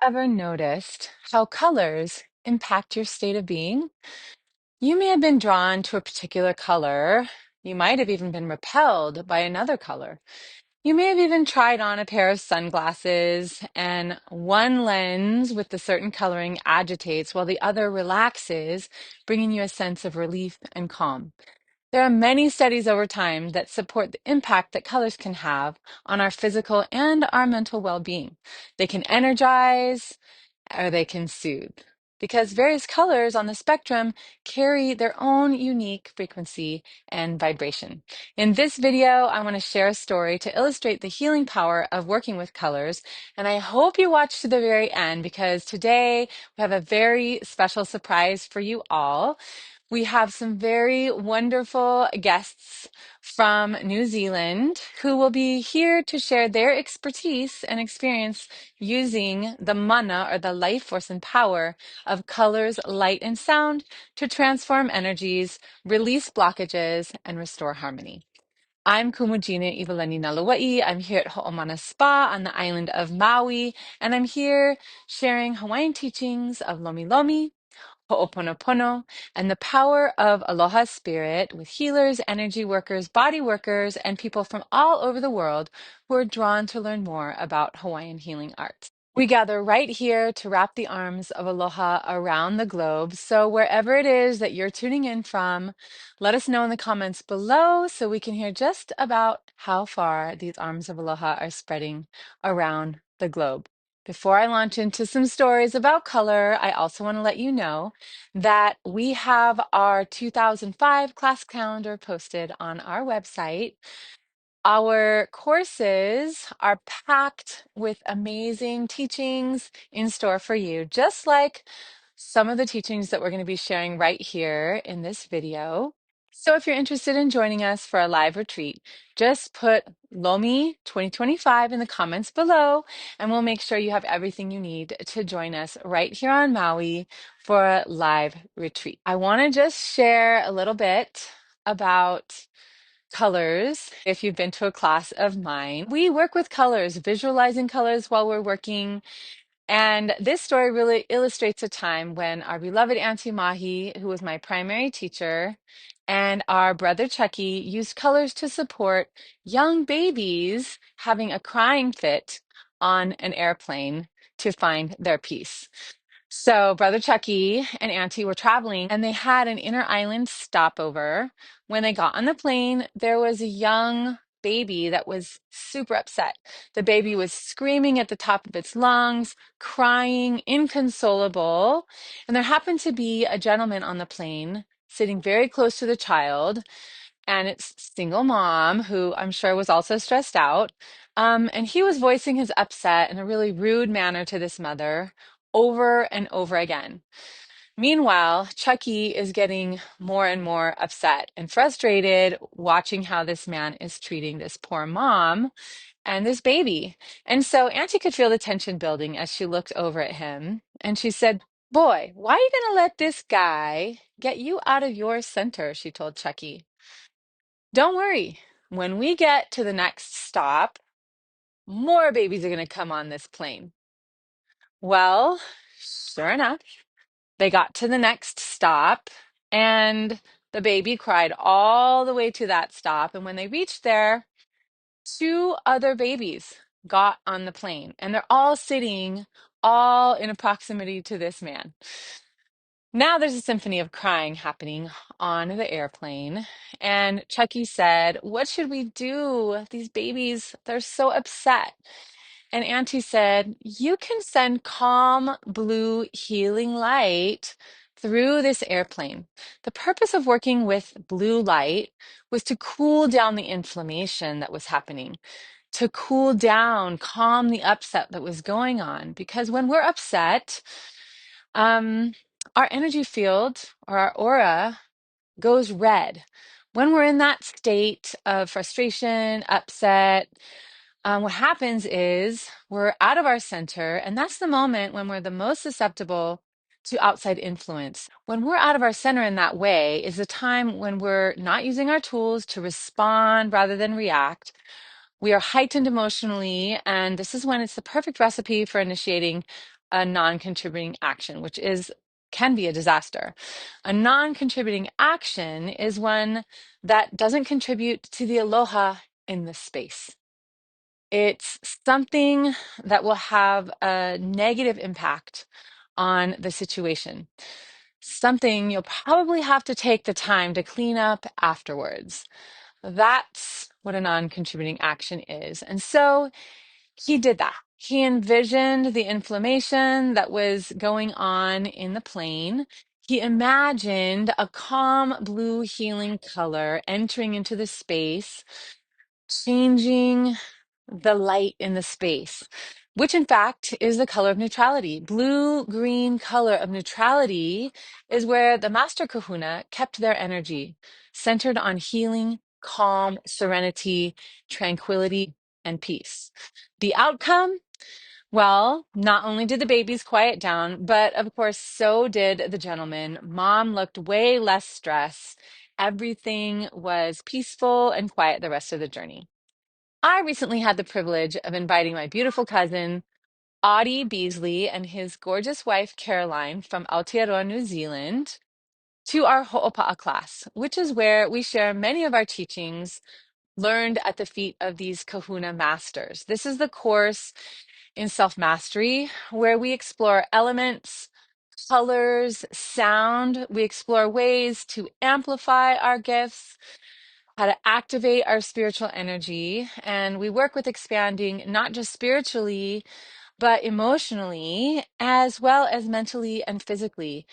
ever noticed how colors impact your state of being? You may have been drawn to a particular color. You might have even been repelled by another color. You may have even tried on a pair of sunglasses, and one lens with the certain coloring agitates while the other relaxes, bringing you a sense of relief and calm. There are many studies over time that support the impact that colors can have on our physical and our mental well being. They can energize, or they can soothe because various colors on the spectrum carry their own unique frequency and vibration. In this video, I want to share a story to illustrate the healing power of working with colors. And I hope you watch to the very end because today we have a very special surprise for you all. We have some very wonderful guests from New Zealand who will be here to share their expertise and experience using the mana or the life force and power of colors, light, and sound to transform energies, release blockages, and restore harmony. I'm Kumujina Ivaleni Nalawai. I'm here at Ho'omana Spa on the island of Maui, and I'm here sharing Hawaiian teachings of Lomi Lomi, Ho'oponopono, and the power of Aloha Spirit with healers, energy workers, body workers, and people from all over the world who are drawn to learn more about Hawaiian healing arts. We gather right here to wrap the arms of Aloha around the globe. So, wherever it is that you're tuning in from, let us know in the comments below so we can hear just about how far these arms of Aloha are spreading around the globe. Before I launch into some stories about color, I also want to let you know that we have our 2005 class calendar posted on our website. Our courses are packed with amazing teachings in store for you, just like some of the teachings that we're going to be sharing right here in this video. So if you're interested in joining us for a live retreat, just put Lomi 2025 in the comments below, and we'll make sure you have everything you need to join us right here on Maui for a live retreat. I want to just share a little bit about colors. If you've been to a class of mine, we work with colors, visualizing colors while we're working. And this story really illustrates a time when our beloved Auntie Mahi, who was my primary teacher, and our brother Chucky used colors to support young babies having a crying fit on an airplane to find their peace. So, Brother Chucky and Auntie were traveling and they had an inner island stopover. When they got on the plane, there was a young baby that was super upset. The baby was screaming at the top of its lungs, crying, inconsolable. And there happened to be a gentleman on the plane sitting very close to the child. And it's single mom who I'm sure was also stressed out. And he was voicing his upset in a really rude manner to this mother over and over again. Meanwhile, Chucky is getting more and more upset and frustrated watching how this man is treating this poor mom and this baby. And so Auntie could feel the tension building as she looked over at him. And she said, "Boy, why are you going to let this guy get you out of your center?" She told Chucky. "Don't worry. When we get to the next stop, more babies are going to come on this plane." Well, sure enough, they got to the next stop and the baby cried all the way to that stop. And when they reached there, two other babies got on the plane and they're all sitting all in a proximity to this man. Now there's a symphony of crying happening on the airplane. And Chucky said, "What should we do? These babies, they're so upset." And Auntie said, "You can send calm blue healing light through this airplane." The purpose of working with blue light was to cool down the inflammation that was happening, to cool down, calm the upset that was going on. Because when we're upset, our energy field or our aura goes red. When we're in that state of frustration, upset, what happens is we're out of our center, and that's the moment when we're the most susceptible to outside influence. When we're out of our center in that way is the time when we're not using our tools to respond rather than react. We are heightened emotionally, and this is when it's the perfect recipe for initiating a non-contributing action, which can be a disaster. A non-contributing action is one that doesn't contribute to the aloha in the space. It's something that will have a negative impact on the situation. Something you'll probably have to take the time to clean up afterwards. That's what a non-contributing action is. And so he did that. He envisioned the inflammation that was going on in the plane. He imagined a calm blue healing color entering into the space, changing the light in the space, which in fact is the color of neutrality. Blue-green color of neutrality is where the master kahuna kept their energy, centered on healing, calm, serenity, tranquility, and peace. The outcome? Well, not only did the babies quiet down, but of course, so did the gentleman. Mom looked way less stressed. Everything was peaceful and quiet the rest of the journey. I recently had the privilege of inviting my beautiful cousin, Audie Beasley, and his gorgeous wife, Caroline, from Aotearoa, New Zealand, to our Ho'opa'a class, which is where we share many of our teachings learned at the feet of these kahuna masters. This is the course in self-mastery where we explore elements, colors, sound. We explore ways to amplify our gifts, how to activate our spiritual energy. And we work with expanding not just spiritually, but emotionally, as well as mentally and physically.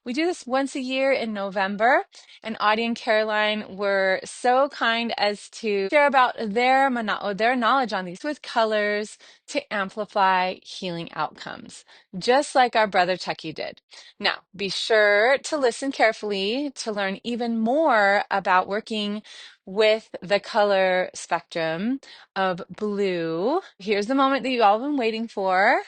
We do this once a year in November, and Audie and Caroline were so kind as to share about their mana'o, their knowledge on these with colors to amplify healing outcomes, just like our brother Chucky did. Now, be sure to listen carefully to learn even more about working with the color spectrum of blue. Here's the moment that you all have been waiting for.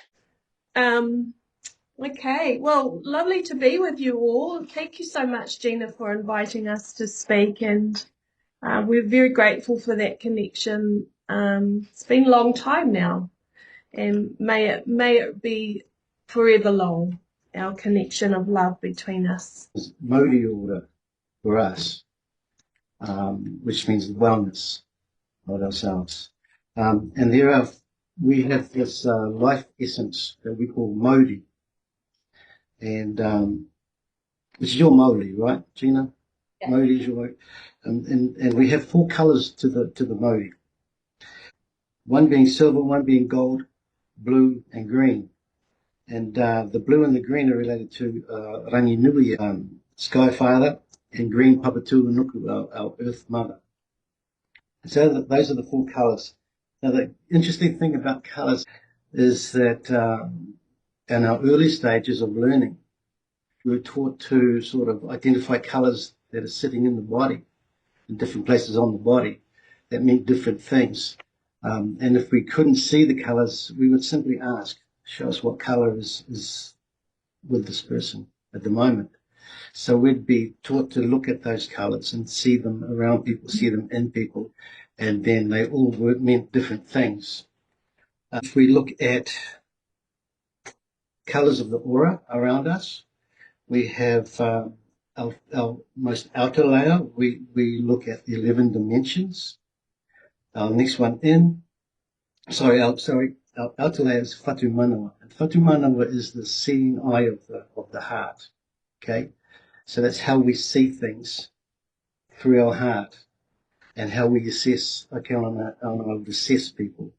Okay, well, lovely to be with you all. Thank you so much, Gina, for inviting us to speak, and we're very grateful for that connection. It's been a long time now, and may it be forever long, our connection of love between us. Maori order for us, which means wellness of ourselves. And we have this life essence that we call Maori, and which is your Maori, right, Gina? Yeah. Maori is your Maori. And we have 4 colours to the Maori. One being silver, one being gold, blue, and green. And the blue and the green are related to Rangi Nui, Sky Father, and green Papatū Nuku, our Earth Mother. So those are the 4 colours. Now, the interesting thing about colours is that in our early stages of learning, we were taught to sort of identify colours that are sitting in the body, in different places on the body, that mean different things. And if we couldn't see the colours, we would simply ask, show us what colour is with this person at the moment. So we'd be taught to look at those colours and see them around people, see them in people, and then they all meant different things. If we look at colours of the aura around us, we have our most outer layer. We look at the 11 dimensions. Our next one our outer layer is Whatu Manawa. And Whatu Manawa is the seeing eye of the heart. Okay, so that's how we see things through our heart, and how we assess. Okay, I would assess people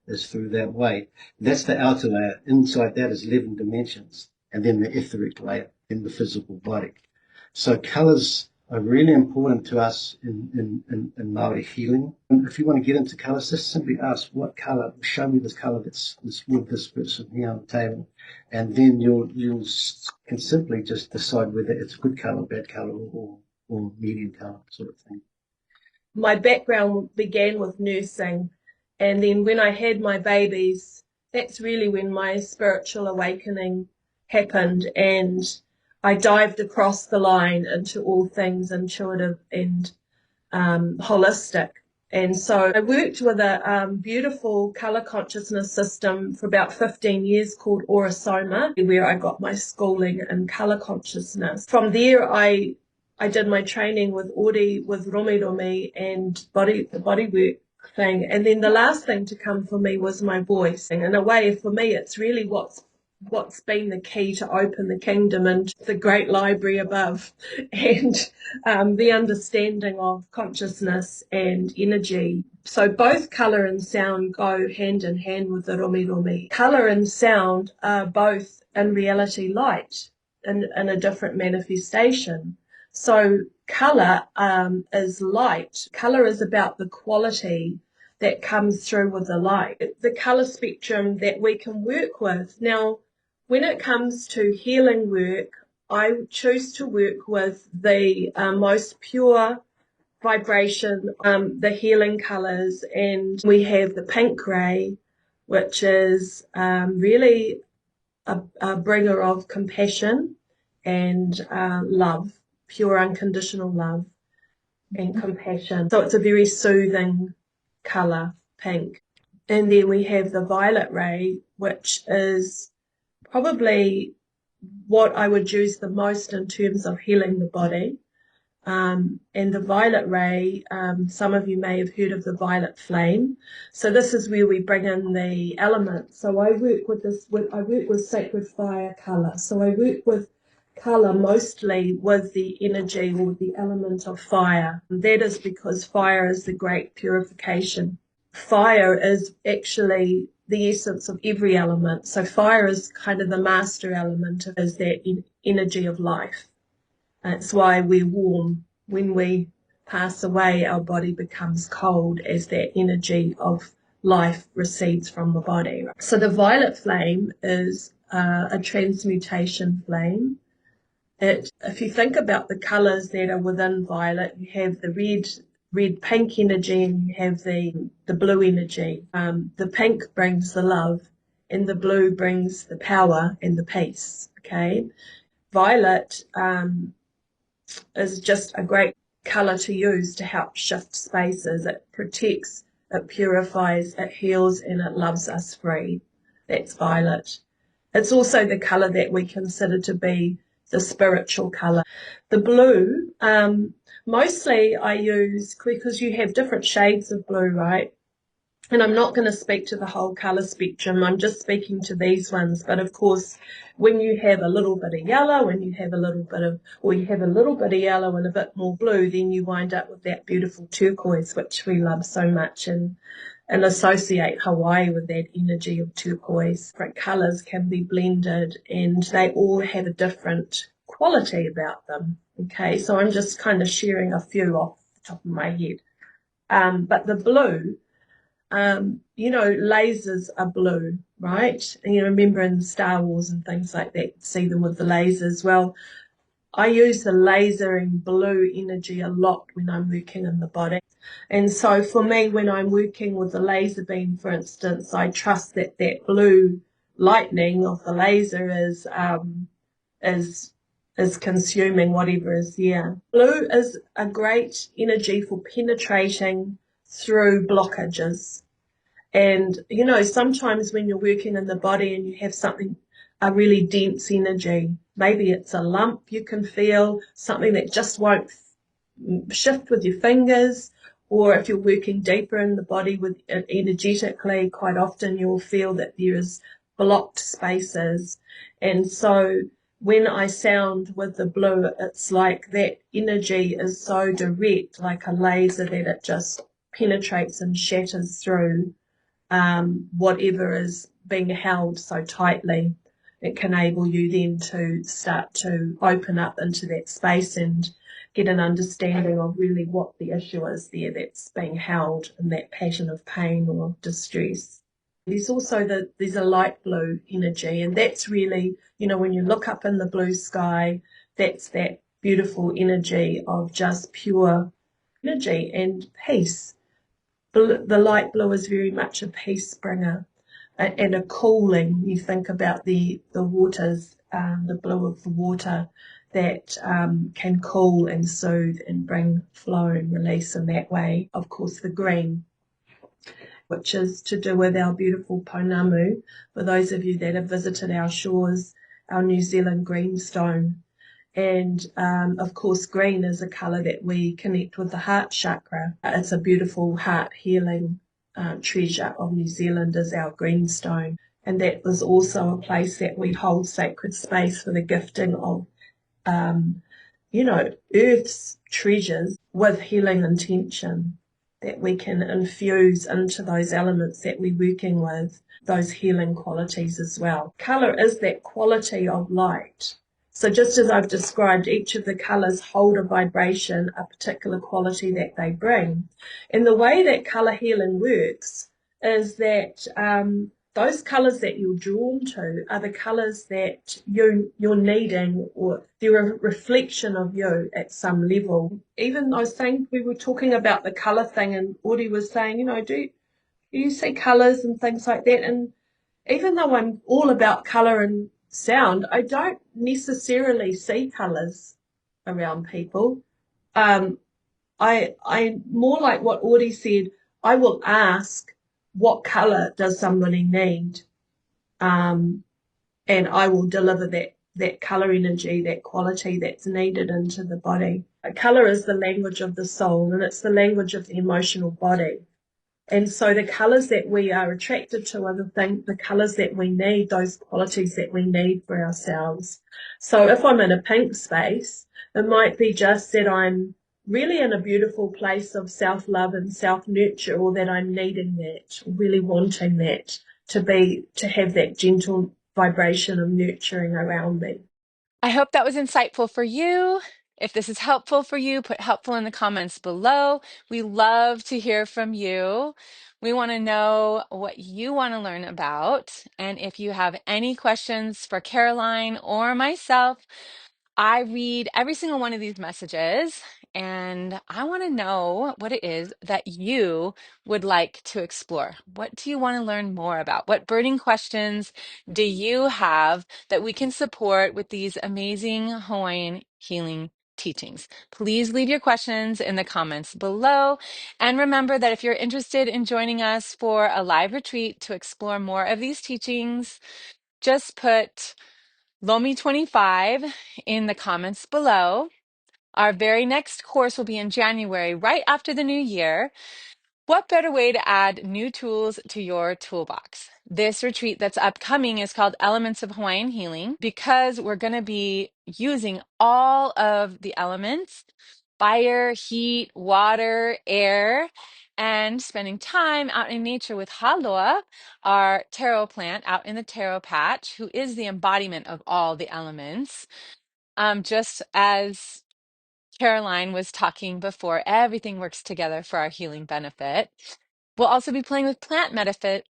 is through that way. That's the outer layer. Inside that is 11 dimensions, and then the etheric layer in the physical body. So colours are really important to us in Maori healing. And if you want to get into colours, just simply ask what colour, show me this colour that's with this person here on the table. And then you can simply just decide whether it's good colour, bad colour, or medium colour sort of thing. My background began with nursing, and then when I had my babies, that's really when my spiritual awakening happened, and I dived across the line into all things intuitive and holistic. And so I worked with a beautiful colour consciousness system for about 15 years called Ora Soma, where I got my schooling in colour consciousness. From there, I did my training with Ori, with Romi and the Bodywork thing. And then the last thing to come for me was my voice. And in a way, for me, it's really what's been the key to open the kingdom and the great library above, and the understanding of consciousness and energy. So both colour and sound go hand in hand with the Romi. Colour and sound are both in reality light in a different manifestation. So colour is light. Colour is about the quality that comes through with the light. The colour spectrum that we can work with. Now, when it comes to healing work, I choose to work with the most pure vibration, the healing colours, and we have the pink ray, which is really a bringer of compassion and love, pure unconditional love and compassion. So it's a very soothing colour, pink. And then we have the violet ray, which is probably what I would use the most in terms of healing the body. And the violet ray, some of you may have heard of the violet flame. So this is where we bring in the elements. So I work with sacred fire colour. So I work with colour mostly with the energy or the element of fire. And that is because fire is the great purification. Fire is actually the essence of every element. So fire is kind of the master element, is that energy of life. That's why we're warm. When we pass away, our body becomes cold as that energy of life recedes from the body. So the violet flame is a transmutation flame. If you think about the colours that are within violet, you have the red pink energy and you have the blue energy. The pink brings the love and the blue brings the power and the peace. Okay, violet is just a great colour to use to help shift spaces. It protects, it purifies, it heals, and it loves us free. That's violet. It's also the colour that we consider to be the spiritual colour. The blue, mostly I use, because you have different shades of blue, right? And I'm not going to speak to the whole colour spectrum. I'm just speaking to these ones. But of course, when you have a little bit of yellow and you have a little bit of yellow and a bit more blue, then you wind up with that beautiful turquoise, which we love so much and associate Hawaii with that energy of turquoise. Different colours can be blended and they all have a different quality about them. Okay, so I'm just kind of sharing a few off the top of my head. But the blue, lasers are blue, right? And you remember in Star Wars and things like that, see them with the lasers. Well, I use the lasering blue energy a lot when I'm working in the body. And so for me, when I'm working with the laser beam, for instance, I trust that that blue lightning of the laser is consuming whatever is there. Blue is a great energy for penetrating through blockages. And, sometimes when you're working in the body and you have a really dense energy, maybe it's a lump you can feel, something that just won't shift with your fingers, or if you're working deeper in the body with it energetically, quite often you'll feel that there is blocked spaces. And so when I sound with the blue, it's like that energy is so direct, like a laser, that it just penetrates and shatters through whatever is being held so tightly. It can enable you then to start to open up into that space and get an understanding of really what the issue is there that's being held in that pattern of pain or distress. There's also there's a light blue energy, and that's really, when you look up in the blue sky, that's that beautiful energy of just pure energy and peace. The light blue is very much a peace bringer and a cooling. You think about the waters, the blue of the water, that can cool and soothe and bring flow and release in that way. Of course, the green, which is to do with our beautiful pounamu. For those of you that have visited our shores, our New Zealand greenstone. And of course, green is a colour that we connect with the heart chakra. It's a beautiful heart healing treasure of New Zealand is our greenstone. And that is also a place that we hold sacred space for the gifting of, Earth's treasures with healing intention that we can infuse into those elements that we're working with, those healing qualities as well. Colour is that quality of light. So just as I've described, each of the colours hold a vibration, a particular quality that they bring. And the way that colour healing works is that those colours that you're drawn to are the colours that you're needing, or they're a reflection of you at some level. Even I was saying, we were talking about the colour thing, and Audie was saying, do you see colours and things like that? And even though I'm all about colour and sound, I don't necessarily see colours around people. I more like what Audie said, I will ask, what colour does somebody need? And I will deliver that colour energy, that quality that's needed into the body. Colour is the language of the soul, and it's the language of the emotional body. And so the colours that we are attracted to are the colours that we need, those qualities that we need for ourselves. So if I'm in a pink space, it might be just that I'm really in a beautiful place of self-love and self-nurture, or that I'm needing that, really wanting that to have that gentle vibration of nurturing around me. I hope that was insightful for you. If this is helpful for you, put helpful in the comments below. We love to hear from you. We want to know what you want to learn about. And if you have any questions for Caroline or myself, I read every single one of these messages, and I want to know what it is that you would like to explore. What do you want to learn more about? What burning questions do you have that we can support with these amazing Hawaiian healing teachings? Please leave your questions in the comments below. And remember that if you're interested in joining us for a live retreat to explore more of these teachings, just put Lomi 25 in the comments below. Our very next course will be in January, right after the new year. What better way to add new tools to your toolbox? This retreat that's upcoming is called Elements of Hawaiian Healing, because we're going to be using all of the elements: fire, heat, water, air, and spending time out in nature with Haloa, our taro plant out in the taro patch, who is the embodiment of all the elements. Just as Caroline was talking before, everything works together for our healing benefit. We'll also be playing with plant medicines,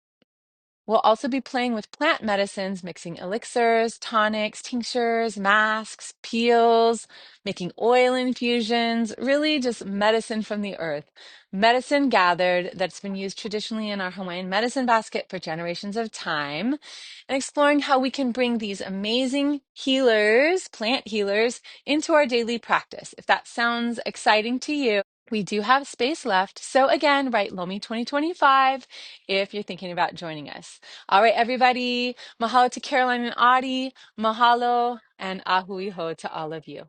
mixing elixirs, tonics, tinctures, masks, peels, making oil infusions, really just medicine from the earth. Medicine gathered that's been used traditionally in our Hawaiian medicine basket for generations of time, and exploring how we can bring these amazing healers, plant healers, into our daily practice. If that sounds exciting to you, we do have space left. So again, write Lomi 2025 if you're thinking about joining us. All right, everybody. Mahalo to Caroline and Audie. Mahalo and ahui ho to all of you.